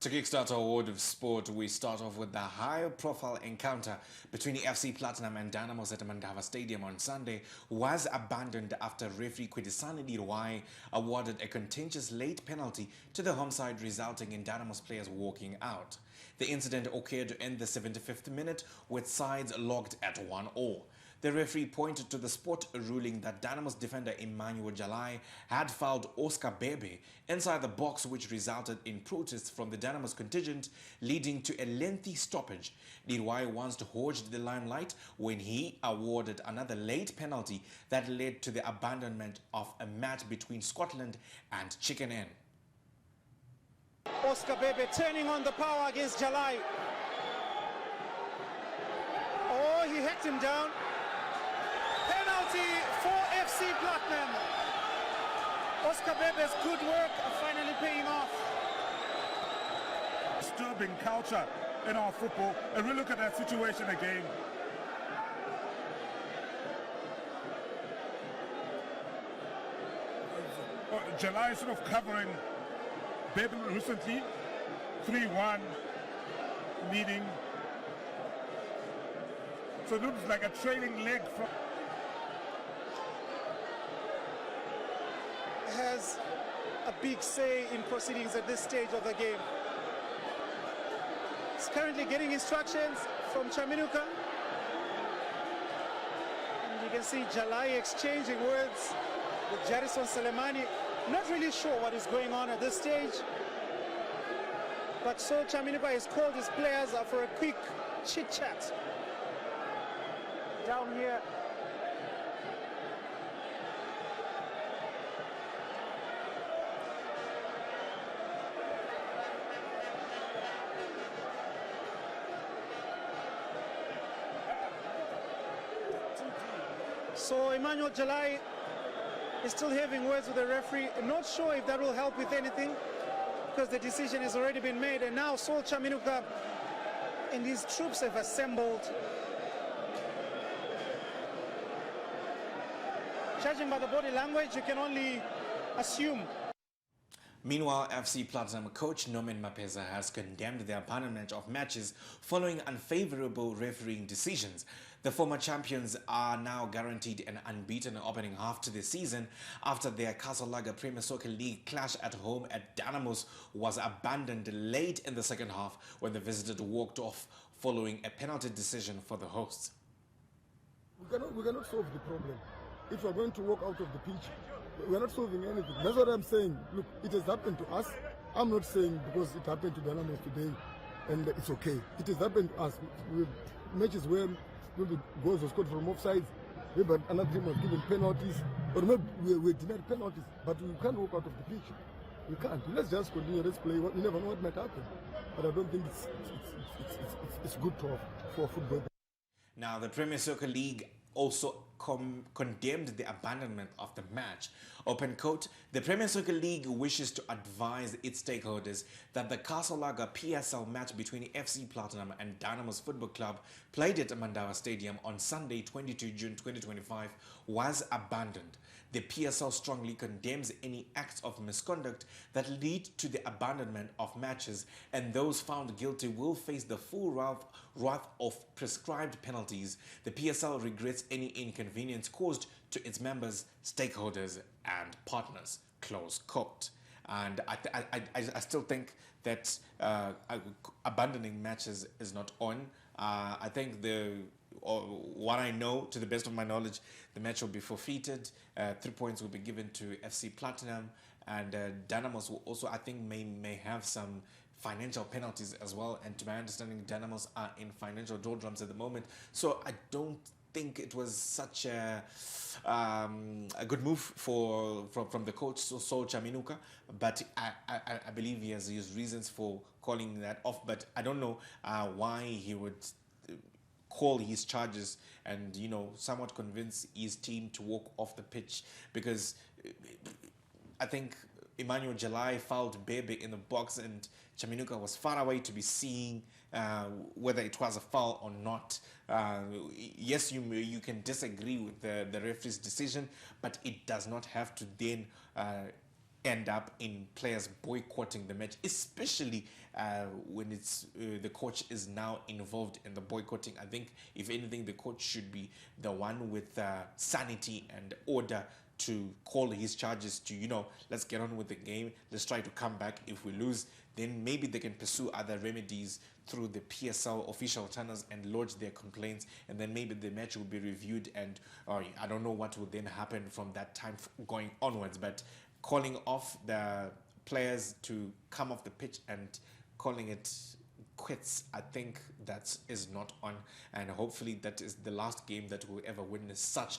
To kickstart our world of sport, we start off with the high-profile encounter between the FC Platinum and Dynamos at Mandava Stadium on Sunday was abandoned after referee Kwedisani Dirwai awarded a contentious late penalty to the home side, resulting in Dynamos players walking out. The incident occurred to end the 75th minute with sides locked at 1-1. The referee pointed to the sport ruling that Dynamos defender Emmanuel Jalai had fouled Oscar Bebe inside the box, which resulted in protests from the Dynamos contingent, leading to a lengthy stoppage. Dirwai once hogged the limelight when he awarded another late penalty that led to the abandonment of a match between Scotland and Chicken Inn. Oscar Bebe turning on the power against Jalai. Oh, he hacked him down. Penalty for FC Platinum. Oscar Bebe's good work finally paying off. Disturbing culture in our football, and we look at that situation again. July sort of covering Bebe recently, 3-1 leading. So it looks like a trailing leg from. Has a big say in proceedings at this stage of the game. He's currently getting instructions from Chaminuka. And you can see Jalai exchanging words with Jarison Selemani. Not really sure what is going on at this stage. But so Chaminuka has called his players for a quick chit-chat. Down here. So Emmanuel Jalai is still having words with the referee. I'm not sure if that will help with anything because the decision has already been made. And now Saul Chaminuka and his troops have assembled. Judging by the body language, you can only assume. Meanwhile, FC Platinum coach Norman Mapeza has condemned the abandonment of matches following unfavorable refereeing decisions. The former champions are now guaranteed an unbeaten opening half to the season after their Casalaga Premier Soccer League clash at home at Dynamos was abandoned late in the second half when the visitors walked off following a penalty decision for the hosts. We cannot solve the problem. If we're going to walk out of the pitch, we're not solving anything. That's what I'm saying. Look, it has happened to us. I'm not saying because it happened to Dynamos today and it's okay. It has happened to us. We have matches where maybe goals were scored from offsides, maybe another team was given penalties, or maybe we denied penalties, but we can't walk out of the pitch. We can't. Let's just continue. Let's play. You never know what might happen. But I don't think it's good for football. Now, the Premier Soccer League also condemned the abandonment of the match. Open quote, the Premier Soccer League wishes to advise its stakeholders that the Casalaga PSL match between FC Platinum and Dynamos Football Club played at Mandava Stadium on Sunday, 22 June 2025 was abandoned. The PSL strongly condemns any acts of misconduct that lead to the abandonment of matches, and those found guilty will face the full wrath of prescribed penalties. The PSL regrets any inconvenience caused to its members, stakeholders, and partners. Close quote. And I still think that abandoning matches is not on. I think what I know, to the best of my knowledge, the match will be forfeited. 3 points will be given to FC Platinum, and Dynamos will also, I think, may have some financial penalties as well. And to my understanding, Dynamos are in financial doldrums at the moment. So I don't think it was such a good move from the coach Saul Chaminuka, but I believe he has his reasons for calling that off. But I don't know why he would call his charges and somewhat convince his team to walk off the pitch, because I think Emmanuel Jalai fouled Bebe in the box and Chaminuka was far away to be seeing whether it was a foul or not. Yes, you can disagree with the referee's decision, but it does not have to then end up in players boycotting the match, especially when it's the coach is now involved in the boycotting. I think, if anything, the coach should be the one with sanity and order to call his charges to, let's get on with the game. Let's try to come back. If we lose, then maybe they can pursue other remedies through the PSL official channels and lodge their complaints, and then maybe the match will be reviewed, and I don't know what will then happen from that time going onwards. But calling off the players to come off the pitch and calling it quits, I think that is not on, and hopefully that is the last game that we'll ever witness such.